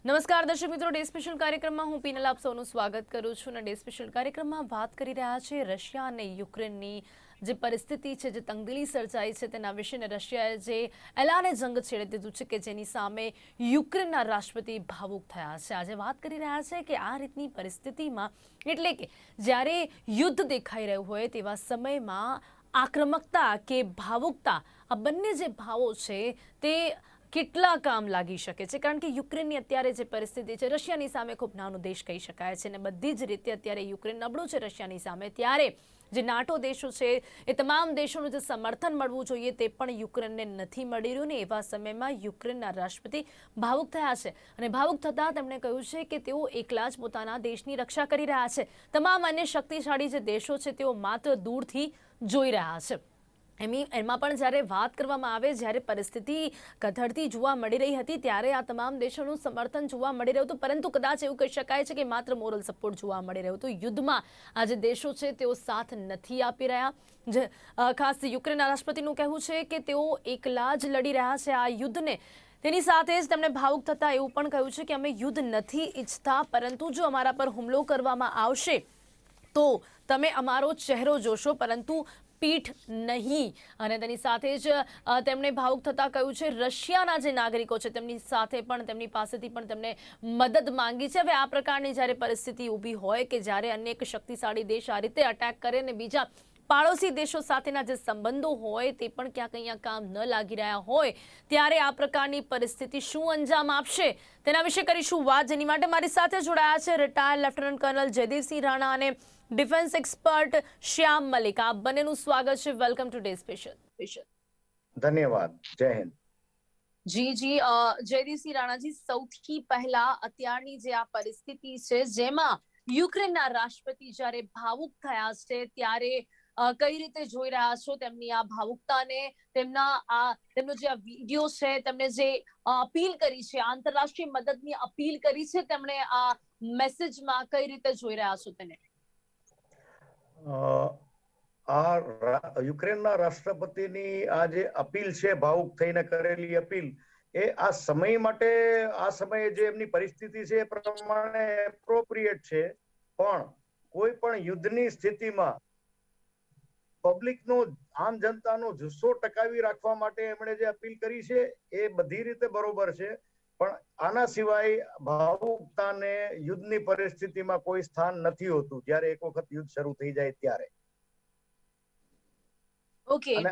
નમસ્કાર દર્શક મિત્રો, ડે સ્પેશિયલ કાર્યક્રમમાં હું પીનલ આપ સૌનું સ્વાગત કરું છું. અને ડે સ્પેશિયલ કાર્યક્રમમાં વાત કરી રહ્યા છે રશિયા અને યુક્રેનની જે પરિસ્થિતિ છે, જે તંગદિલી સર્જાઈ છે તેના વિશે. રશિયાએ જે એલાને જંગ છેડી દીધું છે કે જેની સામે યુક્રેનના રાષ્ટ્રપતિ ભાવુક થયા છે. આજે વાત કરી રહ્યા છે કે આ રીતની પરિસ્થિતિમાં, એટલે કે જ્યારે યુદ્ધ દેખાઈ રહ્યું હોય તેવા સમયમાં આક્રમકતા કે ભાવુકતા, આ બંને જે ભાવો છે તે કેટલા કામ લાગી શકે છે. કારણ કે યુક્રેનની અત્યારે જે પરિસ્થિતિ છે, રશિયાની સામે ખૂબ નાનો દેશ કહી શકાય છે અને બધી જ રીતે અત્યારે યુક્રેન નબળું છે રશિયાની સામે. ત્યારે જે નાટો દેશો છે એ તમામ દેશોનું જે સમર્થન મળવું જોઈએ તે પણ યુક્રેનને નથી મળી રહ્યું ને એવા સમયમાં યુક્રેનના રાષ્ટ્રપતિ ભાવુક થયા છે. અને ભાવુક થતાં તેમણે કહ્યું છે કે તેઓ એકલા જ પોતાના દેશની રક્ષા કરી રહ્યા છે. તમામ અન્ય શક્તિશાળી જે દેશો છે તેઓ માત્ર દૂરથી જોઈ રહ્યા છે. એમાં પણ જ્યારે વાત કરવામાં આવે, જ્યારે પરિસ્થિતિ કથળતી જોવા મળી રહી હતી ત્યારે આ તમામ દેશોનું સમર્થન જોવા મળી રહ્યું હતું. પરંતુ કદાચ એવું કહી શકાય છે કે માત્ર મોરલ સપોર્ટ જોવા મળી રહ્યું હતું. યુદ્ધમાં આ જે દેશો છે તેઓ સાથ નથી આપી રહ્યા. ખાસ યુક્રેનના રાષ્ટ્રપતિનું કહેવું છે કે તેઓ એકલા જ લડી રહ્યા છે આ યુદ્ધને. તેની સાથે જ તેમણે ભાવુક થતાં એવું પણ કહ્યું છે કે અમે યુદ્ધ નથી ઈચ્છતા, પરંતુ જો અમારા પર હુમલો કરવામાં આવશે તો તમે અમારો ચહેરો જોશો પરંતુ પીઠ નહીં. અને તેની સાથે જ તેમણે ભાવુક થતાં કહ્યું છે રશિયાના જે નાગરિકો છે તેમની સાથે પણ, તેમની પાસેથી પણ તેમને મદદ માંગી છે. હવે આ પ્રકારની જ્યારે પરિસ્થિતિ ઊભી હોય કે જ્યારે અનેક શક્તિશાળી દેશ આ રીતે અટેક કરે અને બીજા પાડોશી દેશો સાથેના જે સંબંધો હોય તે પણ ક્યાંક અહીંયા કામ ન લાગી રહ્યા હોય, ત્યારે આ પ્રકારની પરિસ્થિતિ શું અંજામ આપશે તેના વિશે કરીશું વાત. જેની માટે મારી સાથે જોડાયા છે retired lieutenant kernel Jaydevsinh Rana અને ડિફેન્સ એક્સપર્ટ શ્યામ મલિક. આપ બંનેનું સ્વાગત છે. Welcome to day special. ધન્યવાદ. જય હિન્દ. જી જયદેવસિંહ રાણાજી, સૌથી પહેલા અત્યારની જે આ પરિસ્થિતિ છે જેમાં યુક્રેનના રાષ્ટ્રપતિ જ્યારે ભાવુક થયા છે ત્યારે કઈ રીતે જોઈ રહ્યા છો તેમની આ ભાવુકતાને? તેમનો જે આ વિડીયો છે, તેમણે જે અપીલ કરી છે, આંતરરાષ્ટ્રીય મદદની અપીલ કરી છે, તેમણે આ મેસેજમાં કઈ રીતે જોઈ રહ્યા છો તેને? આ યુક્રેનના રાષ્ટ્રપતિની આ જે અપીલ છે, ભાવુક થઈને કરેલી અપીલ, એ આ સમય માટે, આ સમયે જે એમની પરિસ્થિતિ છે એ પ્રમાણે એપ્રોપ્રિએટ છે. પણ કોઈ પણ યુદ્ધની સ્થિતિમાં પબ્લિકનો, આમ જનતાનો જુસ્સો ટકાવી રાખવા માટે એમણે જે અપીલ કરી છે એ બધી રીતે બરોબર છે. પણ આના સિવાય ભાવુકતાને યુદ્ધની પરિસ્થિતિમાં કોઈ સ્થાન નથી હોતું જ્યારે એક વખત યુદ્ધ શરૂ થઈ જાય ત્યારે. અને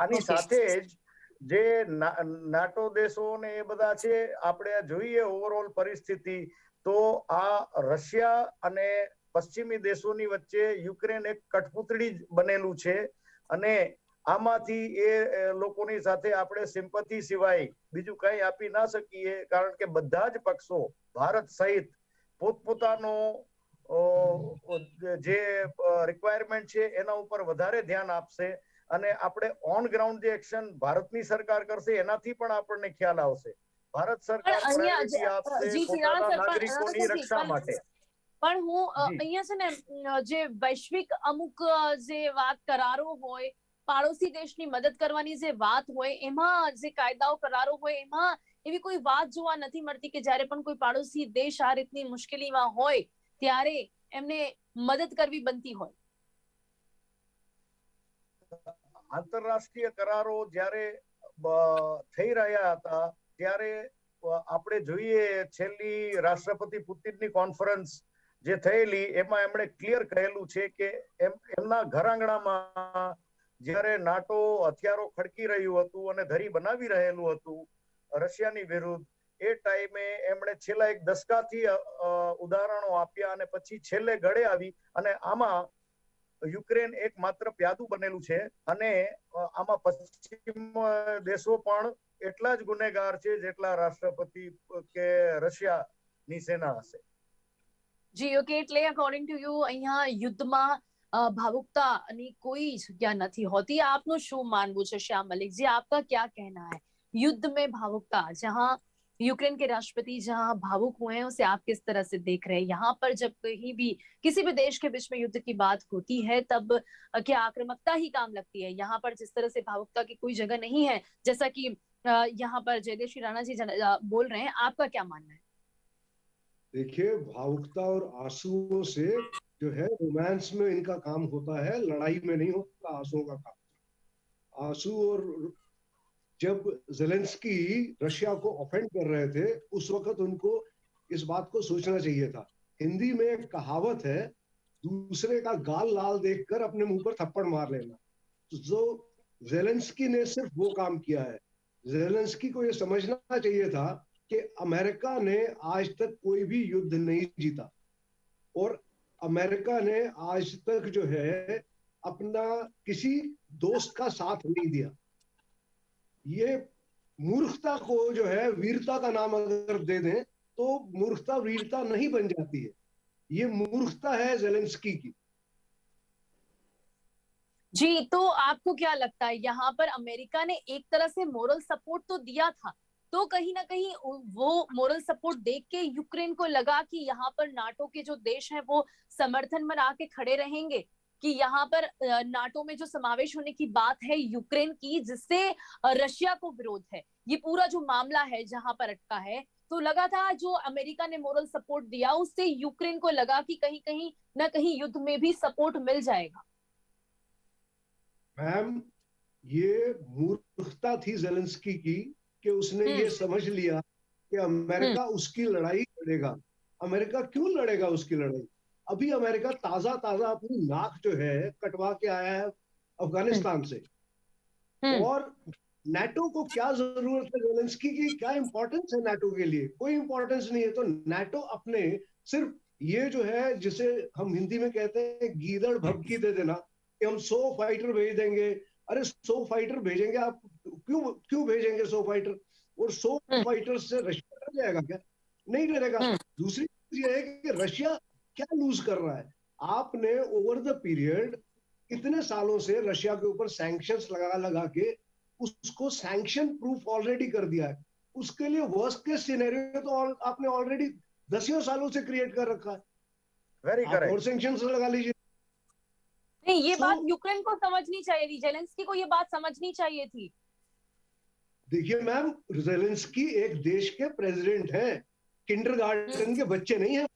આની સાથે જ જે નાટો દેશો ને એ બધા છે, આપણે જોઈએ ઓવરઓલ પરિસ્થિતિ તો આ રશિયા અને પશ્ચિમી દેશોની વચ્ચે યુક્રેન એક કઠપૂતળી બનેલું છે. અને આમાંથી એ લોકોની સાથે આપણે સિમ્પથી સિવાય બીજું કઈ આપી ના શકીએ, કારણ કે બધા જ પક્ષો ભારત સહિત પોતપોતાનો જે રિક્વાયરમેન્ટ છે એના ઉપર વધારે ધ્યાન આપશે. અને આપણે ઓન ગ્રાઉન્ડ જે એક્શન ભારતની સરકાર કરશે એનાથી પણ આપણને ખ્યાલ આવશે. ભારત સરકાર પ્રાયોરિટી આપશે પોતાના નાગરિકોની રક્ષા માટે. પણ હું અહીંયા છે ને, જે વૈશ્વિક અમુક જે વાત કરારો હોય, પાડોશી દેશની મદદ કરવાની જે વાત હોય, એમાં જે કાયદાઓ કરારો હોય એમાં એવી કોઈ વાત જોવા નથી મળતી કે જ્યારે પણ કોઈ પાડોશી દેશ આ રીતની મુશ્કેલીમાં હોય ત્યારે એમને મદદ કરવી બનતી હોય. આંતરરાષ્ટ્રીય કરારો જ્યારે થઈ રહ્યા હતા ત્યારે આપણે જોઈએ છેલ્લી રાષ્ટ્રપતિ પુતિનની કોન્ફરન્સ જે થયેલી એમાં એમણે ક્લિયર કહેલું છે કે એમના ઘર આંગણામાં જ્યારે નાટો હથિયારો ખડકી રહ્યું હતું અને ધરી બનાવી રહેલું હતું રશિયાની વિરુદ્ધ, એ ટાઈમે એમણે છેલ્લા એક દશકાથી ઉદાહરણો આપ્યા અને પછી છેલ્લે ગળે આવી. અને આમાં યુક્રેન એક માત્ર પ્યાદું બનેલું છે અને આમાં પશ્ચિમ દેશો પણ એટલા જ ગુનેગાર છે જેટલા રાષ્ટ્રપતિ કે રશિયાની સેના હશે. જી ઓકે, એટલે અકોર્ડિંગ ટુ યુ અહીંયા યુદ્ધમાં भावुकता कोई जगह नहीं होती. आपको शू मानવું છે श्याम मलिक जी, आपका क्या कहना है? युद्ध में भावुकता, जहां यूक्रेन के राष्ट्रपति जहां भावुक हुए हैं, उसे आप किस तरह से देख रहे हैं? यहाँ पर जब कहीं भी किसी भी देश के बीच में युद्ध की बात होती है तब क्या आक्रामकता ही काम लगती है? यहाँ पर जिस तरह से भावुकता की कोई जगह नहीं है, जैसा कि यहाँ पर जयदेव राणा जी बोल रहे हैं, आपका क्या मानना है? देखिए, भावुकता और आंसुओं से जो है रोमांस में इनका काम होता है, लड़ाई में नहीं होता आंसुओं का काम। आंसू और जब जेलेंस्की रशिया को ऑफेंड कर रहे थे उस वक्त उनको इस बात को सोचना चाहिए था। हिंदी में एक कहावत है, दूसरे का गाल लाल देखकर अपने मुंह पर थप्पड़ मार लेना। तो जो जेलेंस्की ने सिर्फ वो काम किया है। जेलेंस्की को ये समझना चाहिए था कि अमेरिका ने आज तक कोई भी युद्ध नहीं जीता और अमेरिका ने आज तक जो है अपना किसी दोस्त का साथ नहीं दिया। ये मूर्खता को जो है वीरता का नाम अगर दे दें तो मूर्खता वीरता नहीं बन जाती है। ये मूर्खता है जेलेंस्की की। जी, तो आपको क्या लगता है, यहाँ पर अमेरिका ने एक तरह से मोरल सपोर्ट तो दिया था, तो कहीं ना कहीं वो मोरल सपोर्ट देख के यूक्रेन को लगा कि यहाँ पर नाटो के जो देश हैं वो समर्थन बना के खड़े रहेंगे, कि यहाँ पर नाटो में जो समावेश होने की बात है यूक्रेन की, जिससे रशिया को विरोध है, ये पूरा जो मामला है जहां पर अटका है, तो लगा था जो अमेरिका ने मोरल सपोर्ट दिया उससे यूक्रेन को लगा कि कहीं कहीं ना कहीं युद्ध में भी सपोर्ट मिल जाएगा। मैम, ये मूर्खता थी जेलेंस्की की कि उसने ये समझ लिया कि अमेरिका उसकी लड़ाई लड़ेगा। अमेरिका क्यों लड़ेगा उसकी लड़ाई? अभी अमेरिका ताजा ताजा अपनी नाक जो है कटवा के आया है अफगानिस्तान से। और नाटो को क्या जरूरत है जेलेंस्की की? क्या इंपॉर्टेंस है नाटो के लिए? कोई इंपॉर्टेंस नहीं है। तो नाटो अपने सिर्फ ये जो है जिसे हम हिंदी में कहते हैं गीदड़ भभकी दे देना कि हम 100 फाइटर भेज देंगे। अरे 100 फाइटर भेजेंगे आप? क्यों क्यों भेजेंगे 100 फाइटर? और 100 फाइटर से रशिया डर जाएगा क्या? नहीं डरेगा। दूसरी चीज ये है कि रशिया क्या लूज कर रहा है? आपने ओवर द पीरियड इतने सालों से रशिया के ऊपर सैंक्शंस लगा लगा के उसको सैंक्शन प्रूफ ऑलरेडी कर दिया है। उसके लिए वर्स्ट केस सिनेरियो तो आपने ऑलरेडी दसियों सालों से क्रिएट कर रखा है। वेरी आप करेक्ट। और सैंक्शंस लगा लीजिए। नहीं, ये So, बात यूक्रेन को समझनी चाहिए थी, जेलेंस्की को ये बात समझनी चाहिए थी। देखिए मैम, जेलेंस्की एक देश के प्रेसिडेंट हैं, किंडरगार्टन के बच्चे नहीं हैं।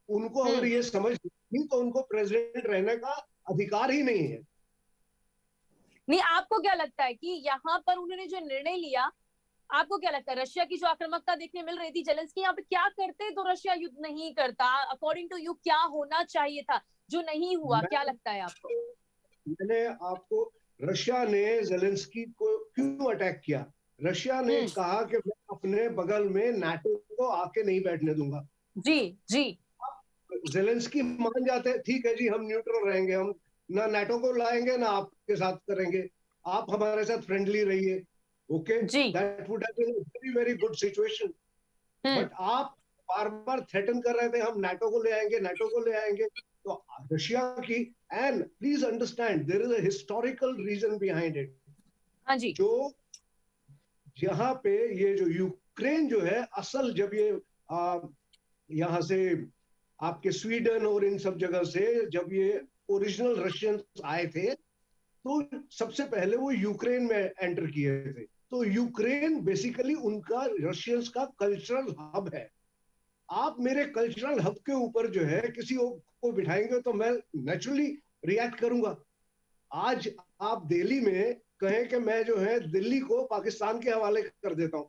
उनको अगर ये समझ नहीं तो उनको प्रेसिडेंट रहने का अधिकार ही नहीं है। नहीं, आपको क्या लगता है कि यहाँ पर उन्होंने जो निर्णय लिया, आपको क्या लगता है रशिया की जो आक्रामकता देखने मिल रही थी, जेलेंस्की यहाँ पे क्या करते तो रशिया युद्ध नहीं करता? अकॉर्डिंग टू यू क्या होना चाहिए था जो नहीं हुआ, क्या लगता है आपको? मैंने आपको, रशिया ने जेलेंस्की को क्यों अटैक किया? रशिया ने कहा कि मैं अपने बगल में नाटो को आके नहीं बैठने दूंगा। जी जी। जेलेंस्की मान जाते हैं, ठीक है जी हम न्यूट्रल रहेंगे, हम ना नाटो को लाएंगे ना आपके साथ करेंगे, आप हमारे साथ फ्रेंडली रहिए। Okay, that would have been a very very good situation. But आप बार बार थ्रेटन कर रहे थे हम नाटो को ले आएंगे, नाटो को ले आएंगे। तो रशिया की, and please understand there is a historical reason behind it. हाँ जी। जो यहाँ पे ये जो यूक्रेन जो है असल, जब ये यहाँ से आपके स्वीडन और इन सब जगह से जब ये ओरिजिनल रशियंस आए थे तो सबसे पहले वो यूक्रेन में एंटर किए थे। तो यूक्रेन बेसिकली उनका रशियंस का कल्चरल हब है। आप मेरे कल्चरल हब के ऊपर जो है किसी को बिठाएंगे तो मैं नेचुरली रिएक्ट करूंगा। आज आप दिल्ली में कहें कि मैं जो है दिल्ली को पाकिस्तान के हवाले कर देता हूं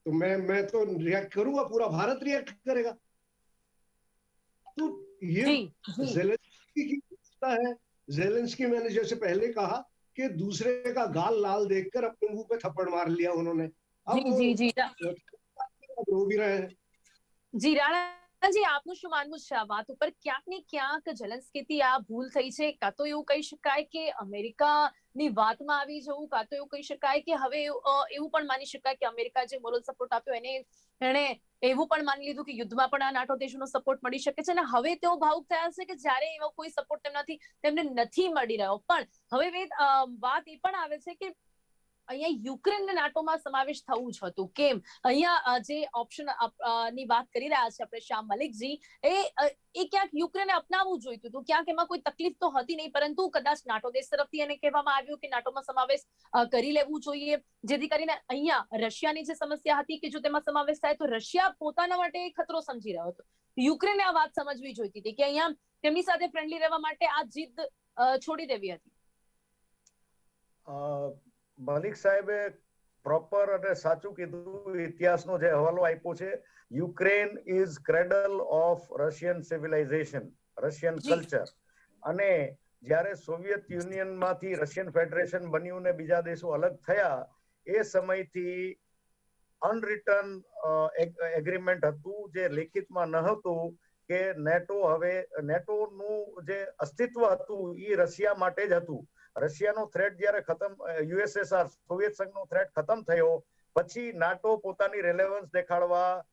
तो मैं तो रिएक्ट करूंगा, पूरा भारत रिएक्ट करेगा। तो ये जेलेंस्की की है। जेलेंस्की, मैंने जैसे पहले कहा कि दूसरे का गाल लाल देखकर अपने मुंह पे थप्पड़ मार लिया उन्होंने। अब जी जी रो भी रहे हैं। जी રાણા જી, આપનું શું માનવું છે આ વાત ઉપર? ક્યાંક ને ક્યાંક જેલેન્સ્કીથી આ ભૂલ થઈ છે, કાં તો એવું કહી શકાય કે અમેરિકાની વાતમાં આવી જવું, કાં તો એવું કહી શકાય કે હવે એવું પણ માની શકાય કે અમેરિકા જે મોરલ સપોર્ટ આપ્યો એણે એવું પણ માની લીધું કે યુદ્ધમાં પણ આ નાટો દેશોનો સપોર્ટ મળી શકે છે, અને હવે તેઓ ભાવુક થયા છે કે જ્યારે એવો કોઈ સપોર્ટ તેમને નથી મળી રહ્યો. પણ હવે વાત એ પણ આવે છે કે અહીંયા યુક્રેનને નાટોમાં સમાવેશ થવું જ હતું, કેમ? અહીંયા જે ઓપ્શન ની વાત કરી રહ્યા છે આપણે શ્યામ મલિકજી, એ ક્યાંક યુક્રેને અપનાવવું જોઈતું હતું, ક્યાંક એમાં કોઈ તકલીફ તો હતી નહીં, પરંતુ કદાચ નાટો દેશ તરફથી એને કહેવામાં આવ્યું કે નાટોમાં સમાવેશ કરી લેવું જોઈએ, જેથી કરીને અહીંયા રશિયાની જે સમસ્યા હતી કે જો તેમાં સમાવેશ થાય તો રશિયા પોતાના માટે ખતરો સમજી રહ્યો હતો. યુક્રેને આ વાત સમજવી જોઈતી હતી કે અહીંયા તેમની સાથે ફ્રેન્ડલી રહેવા માટે આ જીદ છોડી દેવી હતી. મલિક સાહેબે પ્રોપર અને સાચું કીધું. ઇતિહાસનો જે હવાલો આપ્યો છે, Ukraine is cradle of Russian civilisation, Russian culture. અને જ્યારે સોવિયત યુનિયનમાંથી રશિયન ફેડરેશન બન્યું ને બીજા દેશો અલગ થયા, એ સમયથી અનરિટર્ન એગ્રીમેન્ટ હતું, જે લેખિતમાં ન હતું, કે નેટોનું જે અસ્તિત્વ હતું એ રશિયા માટે જ હતું. રશિયાનો થ્રેટ જ્યારે યુએસએસઆર સોવિયત સંઘનો થ્રેટ ખતમ થયો પછી નાટો પોતાની રિલેવન્સ દેખાડવા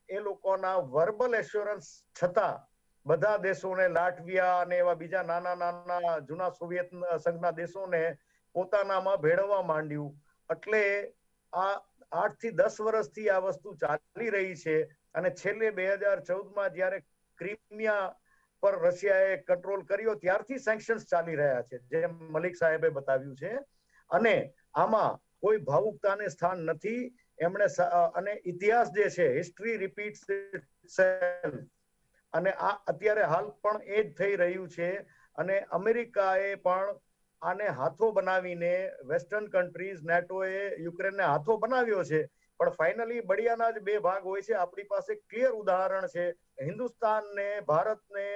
એ લોકોના વર્બલ એશ્યોરન્સ છતાં બધા દેશોને, લાટવિયા અને એવા બીજા નાના નાના જૂના સોવિયત સંઘના દેશોને પોતાનામાં ભેળવવા માંડ્યું. એટલે આ 8 થી 10 વર્ષથી આ વસ્તુ ચાલી રહી છે. અને છેલ્લે 2014માં જ્યારે ક્રિમિયા પર રશિયાએ કંટ્રોલ કર્યો ત્યારથી સેન્કશન્સ ચાલી રહ્યા છે, જેમ મલિક સાહેબે બતાવ્યું છે. અને આમાં કોઈ ભાવુકતાને સ્થાન નથી. એમણે અને ઇતિહાસ જે છે, હિસ્ટ્રી રિપીટ્સ ઇટસેલ્ફ. અને આ અત્યારે હાલ પણ એ જ થઈ રહ્યું છે. અને અમેરિકાએ પણ આને હાથો બનાવીને, વેસ્ટર્ન કન્ટ્રીઝ નેટોએ યુક્રેનને હાથો બનાવ્યો છે. પણ ફાઇનલી બળિયાના જ બે ભાગ હોય છે. આપણી પાસે ક્લિયર ઉદાહરણ છે. હિન્દુસ્તાનને, ભારતને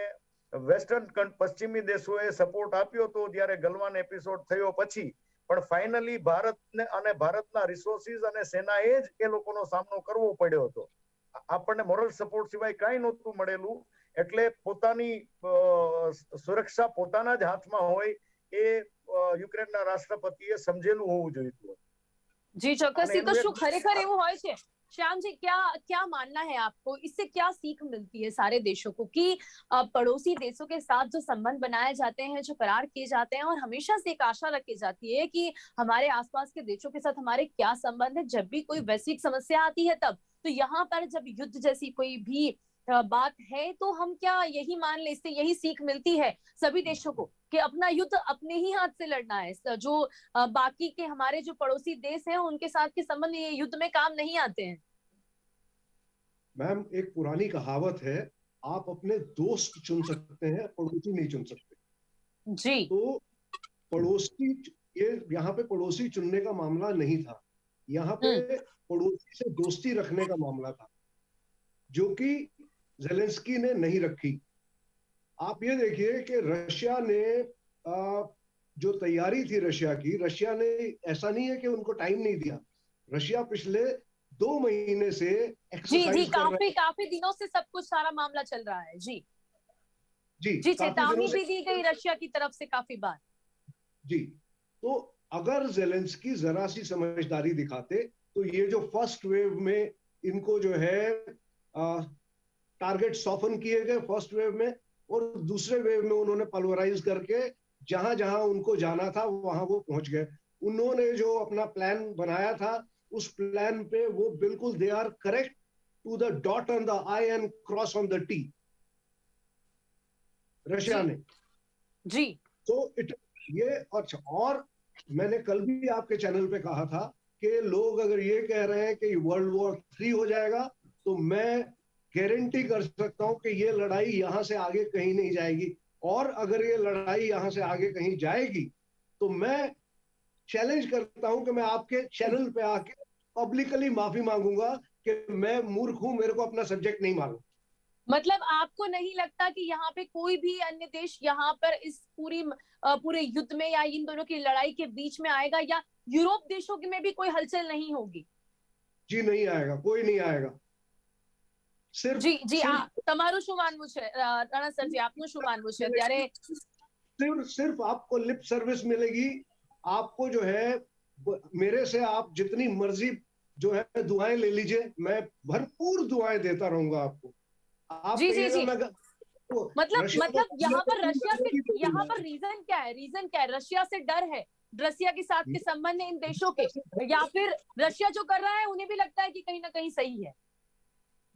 વેસ્ટર્ન પશ્ચિમી દેશોએ સપોર્ટ આપ્યો હતો જ્યારે ગલવાન એપિસોડ થયો પછી. પણ ફાઇનલી ભારતને અને ભારતના રિસોર્સિસ અને સેનાએ જ એ લોકોનો સામનો કરવો પડ્યો હતો. આપણને મોરલ સપોર્ટ સિવાય કાંઈ નહોતું મળેલું. એટલે પોતાની સુરક્ષા પોતાના જ હાથમાં હોય એ યુક્રેનના રાષ્ટ્રપતિએ સમજેલું હોવું જોઈએ. जी चौकस, तो શું ખરેખર એવું હોય છે? श्याम जी, क्या मानना है आपको, इससे क्या सीख मिलती है सारे देशों को कि पड़ोसी देशों के साथ जो संबंध बनाए जाते हैं, जो करार किए जाते हैं, और हमेशा से एक आशा रखी जाती है कि हमारे आसपास के देशों के साथ हमारे क्या संबंध है, जब भी कोई वैश्विक समस्या आती है तब तो यहाँ पर जब युद्ध जैसी कोई भी बात है तो हम क्या यही मान ले, इससे यही सीख मिलती है सभी देशों को कि अपना युद्ध अपने ही हाथ से लड़ना है, जो बाकी के हमारे जो पड़ोसी देश हैं उनके साथ के संबंध ये युद्ध में काम नहीं आते हैं? मैम, एक पुरानी कहावत है, आप अपने दोस्त चुन सकते हैं, पड़ोसी नहीं चुन सकते जी। तो पड़ोसी, ये यहाँ पे पड़ोसी चुनने का मामला नहीं था, यहाँ पे पड़ोसी से दोस्ती रखने का मामला था, जो कि ज़ेलेंस्की ने नहीं रखी। आप ये देखिए कि रशिया ने जो तैयारी थी रशिया की, रशिया ने, ऐसा नहीं है कि उनको टाइम नहीं दिया, रशिया पिछले 2 महीने से जी काफी दिनों से सब कुछ सारा मामला चल रहा है। जी चेतावनी भी दी गई रशिया की तरफ से काफी बार। जी, तो अगर ज़ेलेंस्की जरा सी समझदारी दिखाते तो ये जो फर्स्ट वेव में इनको जो है टारगेट सॉफन किए गए फर्स्ट वेव में, और दूसरे वेव में उन्होंने पल्वराइज करके जहां जहां उनको जाना था वहां वो पहुंच गए। उन्होंने जो अपना प्लान बनाया था उस प्लान पे वो बिल्कुल they are correct to the dot on the I and cross on the T, Russia ने जी। तो ये अच्छा, और मैंने कल भी आपके चैनल पे कहा था कि लोग अगर ये कह रहे हैं कि वर्ल्ड वॉर 3 हो जाएगा, तो मैं गारंटी कर सकता हूं कि ये लड़ाई यहां से आगे कहीं नहीं जाएगी। और अगर ये लड़ाई यहां से आगे कहीं जाएगी तो मैं चैलेंज करता हूं कि मैं आपके चैनल पे आके पब्लिकली माफी मांगूंगा कि मैं मूर्ख हूं, मेरे को अपना सब्जेक्ट नहीं मालूम। मतलब आपको नहीं लगता कि यहाँ पे कोई भी अन्य देश यहाँ पर इस पूरे युद्ध में या इन दोनों की लड़ाई के बीच में आएगा, या यूरोप देशों में भी कोई हलचल नहीं होगी? जी नहीं आएगा, कोई नहीं आएगा। તમારું શું માનવું છે રાણા સરજી, આપનું શું માનવું છે? ત્યારે सिर्फ आपको लिप सर्विस मिलेगी, आपको जो है मेरे से आप जितनी मर्जी जो है दुआएं ले लीजिए, मैं भरपूर दुआएं देता रहूंगा आपको। आप जी मतलब यहाँ पर रशिया से, यहाँ पर रीजन क्या है? रशिया से डर है, रसिया के साथ के संबंध है इन देशों के, या फिर रशिया जो कर रहा है उन्हें भी लगता है कि कहीं ना कहीं सही है?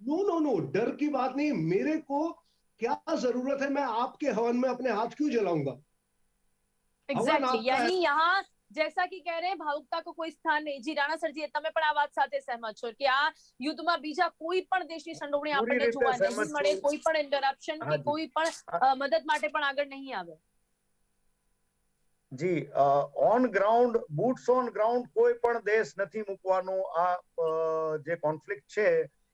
नो नो नो, डर की बात नहीं। मेरे को क्या जरूरत है, मैं आपके हवन में अपने हाथ क्यों जलाऊंगा? हवन एग्जैक्टली, आपका है। यानी यहाँ जैसा कि कह रहे हैं भावुकता को કોઈ સ્થાન નહીં। જી રાણા સરજી, તમે પણ આ વાત સાથે સહેમત છો કે આ યુદ્ધમાં બીજા કોઈ પણ દેશની સંડોવણી પૂરી આપણને રીતે જોવા નહીં સહેમત મળે, છું. કોઈ પણ ઇન્ટરપ્શન કે હાજી. કોઈ પણ મદદ માટે પણ આગળ નહીં આવે। જી, on ground, boots on ground કોઈ પણ દેશ નથી મૂકવાનો। આ જે કોન્ફ્લિક્ટ છે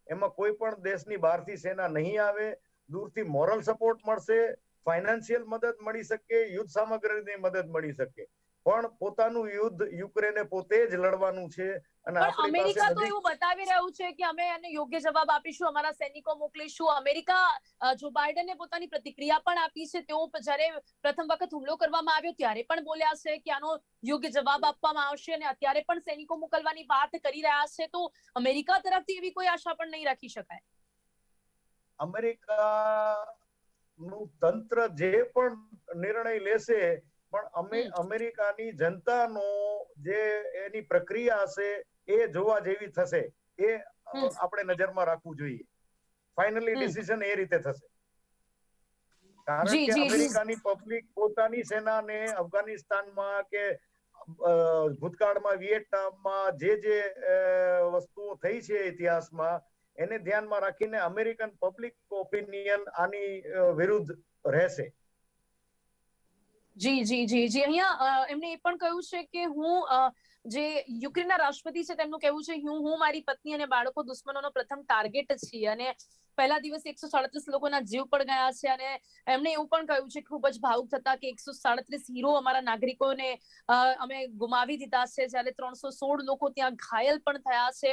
એમાં કોઈ પણ દેશની બહારથી સેના નહીં આવે। દૂરથી મોરલ સપોર્ટ મળશે, ફાઇનાન્શિયલ મદદ મળી શકે, યુદ્ધ સામગ્રીની મદદ મળી શકે, પણ પોતાનું યુદ્ધ યુક્રેને પોતે જ લડવાનું છે। અને પણ આપણી પાસે અમેરિકા તો નજીક એવું બતાવી રહ્યું છે કે અમે એને યોગ્ય જવાબ આપીશું, અમારા સૈનિકો મોકલીશું। અમેરિકા જો બાઇડને પોતાની પ્રતિક્રિયા પણ આપી છે। તેઓ જ્યારે પ્રથમ વખત હુમલો કરવામાં આવ્યો ત્યારે પણ બોલ્યા છે કે આનો યોગ્ય જવાબ આપવામાં આવશે અને અત્યારે પણ સૈનિકો મોકલવાની વાત કરી રહ્યા છે। તો અમેરિકા તરફથી એવી કોઈ આશા પણ નહીં રાખી શકાય। અમેરિકાનું તંત્ર જે પણ નિર્ણય લેશે, પણ અમેરિકાની જનતાનો જે એની પ્રક્રિયા હશે એ જોવા જેવી થશે। એ આપણે નજરમાં રાખવું જોઈએ। ફાઇનલી ડિસિઝન એ રીતે થશે, કારણ જી, કે જી, જી। અમેરિકાની પબ્લિક પોતાની સેનાને અફઘાનિસ્તાનમાં કે ભૂતકાળમાં વિયેટનામમાં જે વસ્તુઓ થઈ છે ઇતિહાસમાં, એને ધ્યાનમાં રાખીને અમેરિકન પબ્લિક ઓપિનિયન આની વિરુદ્ધ રહેશે। જી જી જી જી, અહીંયા એમણે એ પણ કહ્યું છે કે હું જે યુક્રેનના રાષ્ટ્રપતિ છે તેમનું કહેવું છે હું મારી પત્ની અને બાળકો દુશ્મનોનો પ્રથમ ટાર્ગેટ છીએ અને પહેલા દિવસે 137 લોકોના જીવ પણ ગયા છે। અને એમણે એવું પણ કહ્યું છે ખૂબ જ ભાવુક થતા કે 137 હીરો અમારા નાગરિકોને અમે ગુમાવી દીધા છે, જ્યારે 316 લોકો ત્યાં ઘાયલ પણ થયા છે।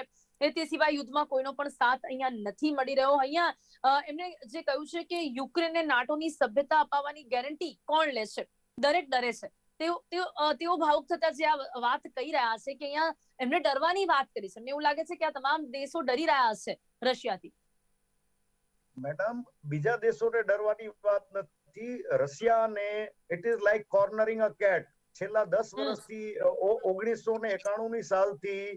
તે સિવાય યુદ્ધમાં કોઈનો પણ સાથ અહીંયા નથી મળી રહ્યો। અહીંયા એમણે જે કહ્યું છે કે યુક્રેનને નાટોની સભ્યતા અપાવવાની ગેરંટી કોણ લેશે? દરેક ડરે છે। તેઓ ભાવુક થતા જે આ વાત કહી રહ્યા છે કે અહીંયા એમને ડરવાની વાત કરી છે। એમને એવું લાગે છે કે આ તમામ દેશો ડરી રહ્યા છે રશિયાથી। મેડમ, બીજા દેશોને ડરવાની વાત નથી। રશિયાને it is like cornering a cat. છેલ્લા 10 વર્ષથી 1991ની સાલથી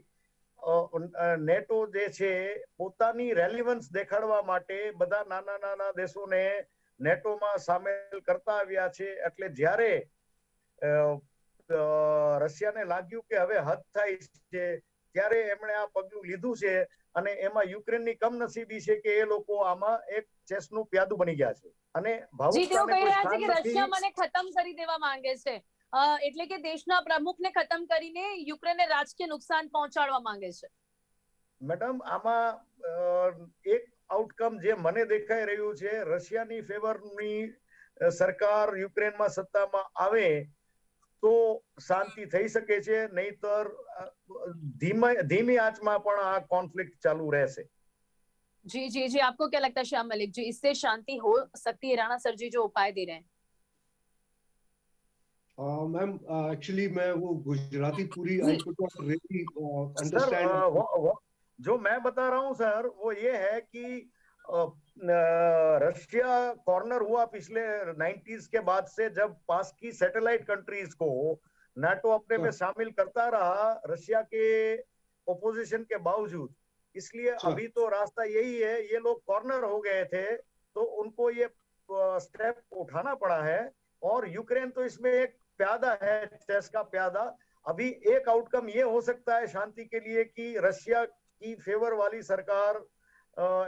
નેટો જે છે પોતાની રેલિવન્સ દેખાડવા માટે બધા નાના નાના દેશોને નેટોમાં સામેલ કરતા આવ્યા છે। એટલે જ્યારે રશિયાને લાગ્યું કે હવે હદ થાય છે, ત્યારે એમણે આ પગલું લીધું છે અને એમાં યુક્રેનની કમનસીબી છે કે એ લોકો આમાં એક ચેસનું પ્યાદું બની ગયા છે અને જી, તેઓ ભાવુકતાને કહી કોઈ રહ્યા છે સ્થાન કે નથી। રશિયા મને ખતમ કરી દેવા માંગે છે, એટલે કે દેશના પ્રમુખને ખતમ કરીને યુક્રેનને રાજકીય નુકસાન પહોંચાડવા માંગે છે। મેડમ, આમાં એક આઉટકમ જે મને દેખાઈ રહ્યું છે, રશિયાની ફેવરની સરકાર યુક્રેનમાં સત્તામાં આવે તો શાંતિ થઈ શકે છે, નહીતર ધીમી આંચમાં પણ આ કોન્ફ્લિક્ટ ચાલુ રહેશે। जी जी जी, आपको क्या लगता है श्याम मलिक जी, इससे शांति हो सकती है? राणा सर जी जो उपाय दे रहे हैं। मैम, एक्चुअली मैं वो गुजराती पूरी I could not really sir, understand. जो मैं बता रहा हूँ सर, वो ये है कि रशिया कॉर्नर हुआ पिछले 90s के बाद से, जब पास की सैटेलाइट कंट्रीज को नाटो अपने में शामिल करता रहा रशिया के ओपोजिशन के बावजूद। इसलिए अभी तो रास्ता यही है, ये लोग कॉर्नर हो गए थे तो उनको ये स्टेप उठाना पड़ा है। और यूक्रेन तो इसमें एक प्यादा है, चेस का प्यादा। अभी एक आउटकम ये हो सकता है शांति के लिए कि रशिया की फेवर वाली सरकार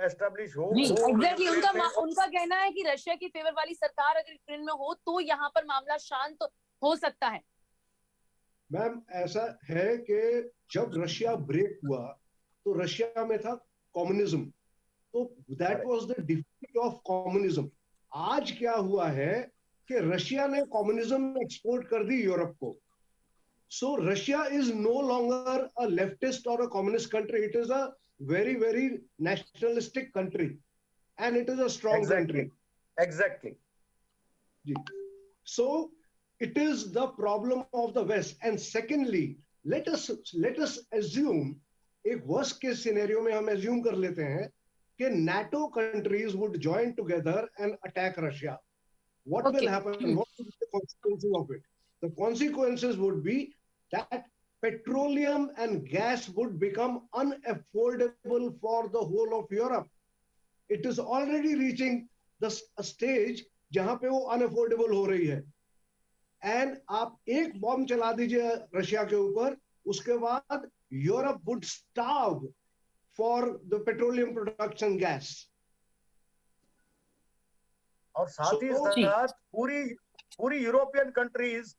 एस्टेब्लिश हो। एग्जैक्टली, उनका कहना है कि रशिया की फेवर वाली सरकार अगर यूक्रेन में हो तो यहाँ पर मामला शांत हो सकता है। मैम, ऐसा है कि जब रशिया ब्रेक हुआ तो रशिया में था कम्युनिज्म, तो that was the defeat of communism. आज क्या हुआ है कि रशिया ने कम्युनिज्म एक्सपोर्ट कर दी यूरोप को। So Russia is no longer a leftist और a communist country, it is a very very nationalistic country and it is a strong country। Exactly। So it is the problem of the West। and secondly, let us assume, एक worst case scenario में हम assume कर लेते हैं कि NATO countries would join together and attack Russia। What will happen? What will be the consequences of it? The consequences would be that petroleum and gas would become unaffordable for the whole of Europe. It is already reaching the stage जहां पे वो unaffordable हो रही है. And आप एक bomb चला दीजिए रशिया के ऊपर, उसके बाद Europe would starve for the petroleum production gas. और साथ ही So- साथ पूरी पूरी European countries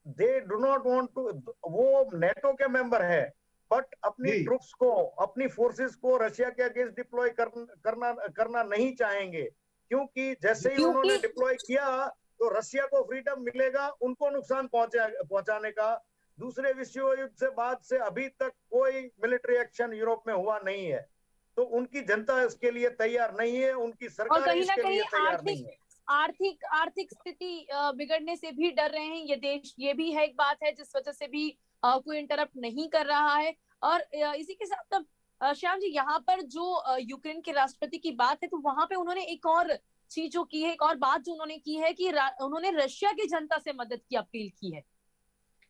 they do not want to, वो नेटो के मेंबर है बट अपनी जी। ट्रूप्स को, अपनी फोर्सेस को रशिया के अगेंस्ट डिप्लॉय करना नहीं चाहेंगे, क्योंकि जैसे ही उन्होंने डिप्लॉय किया तो रशिया को फ्रीडम मिलेगा उनको नुकसान पहुंचाने का. दूसरे विश्व युद्ध से बाद से अभी तक कोई मिलिट्री एक्शन यूरोप में हुआ नहीं है, तो उनकी जनता इसके लिए तैयार नहीं है, उनकी और सरकार कहीं ना इसके लिए कहीं तैयार नहीं है. आर्थिक स्थिति बिगड़ने से भी डर रहे हैं ये देश. ये भी है एक बात है जिस वजह से भी कोई इंटरप्ट नहीं कर रहा है. और इसी के साथ श्याम जी, यहाँ पर जो यूक्रेन के राष्ट्रपति की बात है, तो वहां पे उन्होंने एक और चीज जो की है, एक और बात जो उन्होंने की है कि उन्होंने रशिया की जनता से मदद की अपील की है.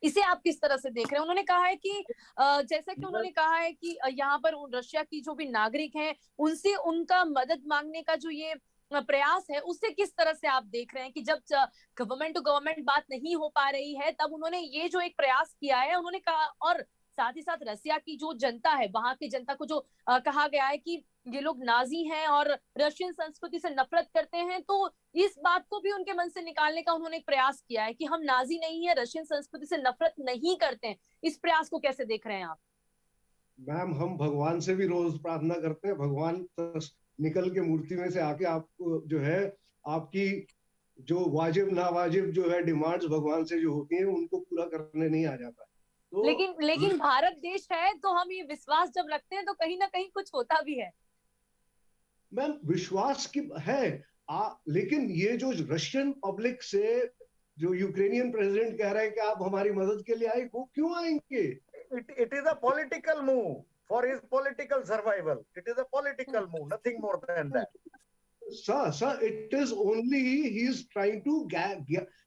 इसे आप किस तरह से देख रहे हैं? उन्होंने कहा है कि जैसा कि उन्होंने कहा है कि यहाँ पर रशिया की जो भी नागरिक हैं उनसे उनका मदद मांगने का जो ये प्रयास है, उससे किस तरह से आप देख रहे हैं कि जब गवर्नमेंट टू गवर्नमेंट बात नहीं हो पा रही है तब उन्होंने ये जो एक प्रयास किया है, उन्होंने कहा, और साथ ही साथ रसिया की जो जनता है, वहां की जनता को जो कहा गया है कि ये लोग नाजी हैं और रशियन संस्कृति से नफरत करते हैं, तो इस बात को भी उनके मन से निकालने का उन्होंने प्रयास किया है कि हम नाजी नहीं है, रशियन संस्कृति से नफरत नहीं करते हैं. इस प्रयास को कैसे देख रहे हैं आप? मैम, हम भगवान से भी रोज प्रार्थना करते हैं, भगवान निकल के मूर्ति में से आके आपको जो है आपकी जो वाजिब नावाजिब जो है डिमांड्स भगवान से जो होती हैं उनको पूरा करने नहीं आ जाता. तो लेकिन भारत देश है तो हम ये विश्वास जब रखते हैं तो कहीं ना कहीं कुछ होता भी है. मैम, विश्वास की है लेकिन ये जो रशियन पब्लिक से जो यूक्रेनियन प्रेसिडेंट कह रहे हैं कि आप हमारी मदद के लिए आए, वो क्यों आएंगे? It is a political move for his political survival. It is a political move, nothing more than that. Sir, it is only he is trying to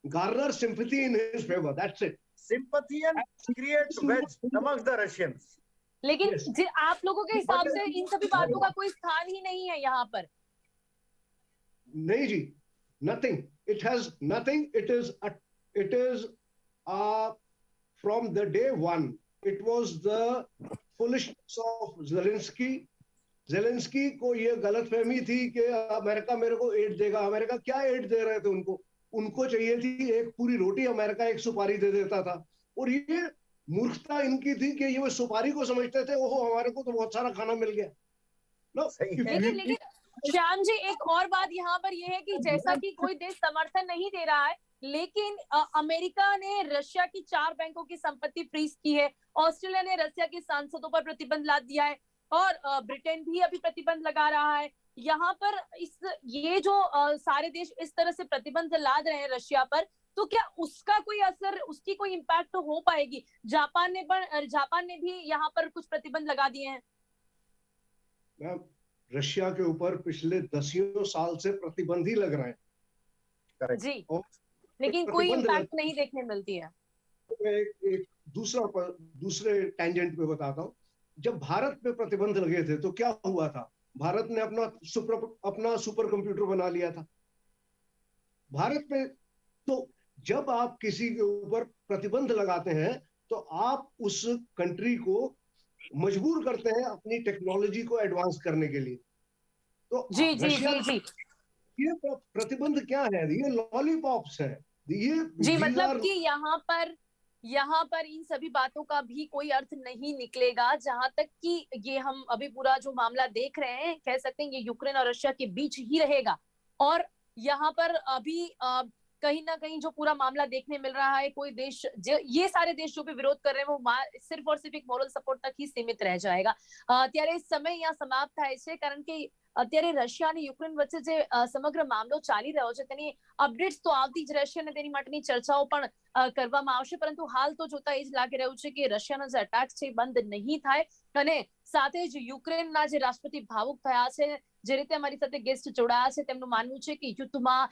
garner sympathy in his favor. That's it. Sympathy and create wedge amongst the Russians. लेकिन Yes. आप लोगों के हिसाब से इन सभी बातों का कोई स्थान ही नहीं है यहाँ पर. नहीं जी, nothing. It has nothing. It is from the day one. It was the foolishness of Zelensky. Zelensky को ये गलतफहमी थी कि अमेरिका मेरे को एड देगा. अमेरिका क्या एड दे रहे थे उनको? उनको चाहिए थी एक पूरी रोटी, अमेरिका एक सुपारी दे देता था. और ये मूर्खता इनकी थी कि ये वो सुपारी को समझते थे, ओहो हमारे को तो बहुत सारा खाना मिल गया. No, सही if है. लेकिन श्याम जी, एक और बात यहाँ पर यह है कि जैसा कि कोई देश समर्थन नहीं दे रहा है, लेकिन अमेरिका ने रशिया की 4 बैंकों की संपत्ति फ्रीज की है, ऑस्ट्रेलिया ने रशिया के सांसदों पर प्रतिबंध ला दिया है, और ब्रिटेन भी अभी प्रतिबंध लगा रहा है. यहाँ पर ये जो सारे देश इस तरह से प्रतिबंध लाद रहे हैं रशिया पर, तो क्या उसका कोई असर, उसकी कोई इम्पैक्ट हो पाएगी? जापान ने भी यहाँ पर कुछ प्रतिबंध लगा दिए हैं. रशिया के ऊपर पिछले 10 साल से प्रतिबंध ही लग रहे हैं. Correct. जी, और लेकिन कोई प्रतिबंध इम्पैक्ट नहीं देखने मिलती है. मैं एक दूसरे टेंजेंट पे बताता हूँ. जब भारत पे प्रतिबंध लगे थे तो क्या हुआ था? भारत ने अपना सुपर कंप्यूटर बना लिया था भारत पे. तो जब आप किसी के ऊपर प्रतिबंध लगाते हैं तो आप उस कंट्री को मजबूर करते हैं अपनी टेक्नोलॉजी को एडवांस करने के लिए. तो जी जी रशिया जी जी ये प्रतिबंध क्या है? ये लॉलीपॉप्स है. ये जी, these मतलब are- कि यहाँ पर इन सभी बातों का भी कोई अर्थ नहीं निकलेगा. जहां तक कि ये हम अभी पूरा जो मामला देख रहे हैं, कह सकते हैं ये यूक्रेन और रशिया के बीच ही रहेगा. और यहाँ पर अभी कहीं ना कहीं जो पूरा मामला देखने मिल रहा है, कोई देश, ये सारे देश जो भी विरोध कर रहे हैं, वो सिर्फ और सिर्फ एक मॉरल सपोर्ट तक ही सीमित रह जाएगा. ત્યારે સમય यहाँ समाप्त થાય છે, કારણ કે અત્યારે રશિયા અને યુક્રેન વચ્ચે જે સમગ્ર મામલો ચાલી રહ્યો છે તેની અપડેટ્સ તો આવતી જ રહેશે અને તેની માટેની ચર્ચાઓ પણ કરવામાં આવશે, પરંતુ હાલ તો જોતા એ જ લાગી રહ્યું છે કે રશિયાનો જે અટેક છે એ બંધ નહીં થાય અને સાથે જ યુક્રેનના જે રાષ્ટ્રપતિ ભાવુક થયા છે, જે રીતે અમારી સાથે ગેસ્ટ જોડાયા છે, તેમનું માનવું છે કે યુદ્ધમાં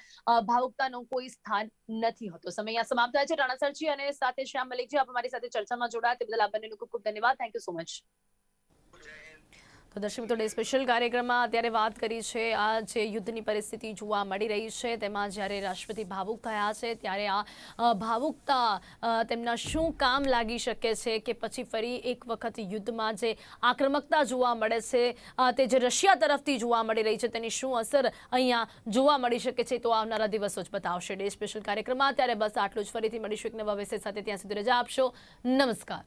ભાવુકતાનો કોઈ સ્થાન નથી હોતો. સમય અહીંયા સમાપ્ત થાય છે. રાણા સરજી અને સાથે શ્યામ મલિકજી, આપ અમારી સાથે ચર્ચામાં જોડાયા તે બદલ આપ બંનેનો ખૂબ ખૂબ ધન્યવાદ. Thank you so much. તો દર્શક મિત્રો, સ્પેશિયલ કાર્યક્રમમાં અત્યારે વાત કરી છે આ જે યુદ્ધની પરિસ્થિતિ જોવા મળી રહી છે તેમાં જ્યારે રાષ્ટ્રપતિ ભાવુક થયા છે ત્યારે આ ભાવુકતા તેમના શું કામ લાગી શકે છે કે પછી ફરી એક વખત યુદ્ધમાં જે આક્રમકતા જોવા મળે છે તે જે રશિયા તરફથી જોવા મળી રહી છે તેની શું અસર અહીંયા જોવા મળી શકે છે તો આવનારા દિવસો જ બતાવશે. ડે સ્પેશિયલ કાર્યક્રમમાં ત્યારે બસ આટલું જ. ફરીથી મળીશું એક નવા વિષય સાથે. ત્યાં સુધી રજા આપશો. નમસ્કાર.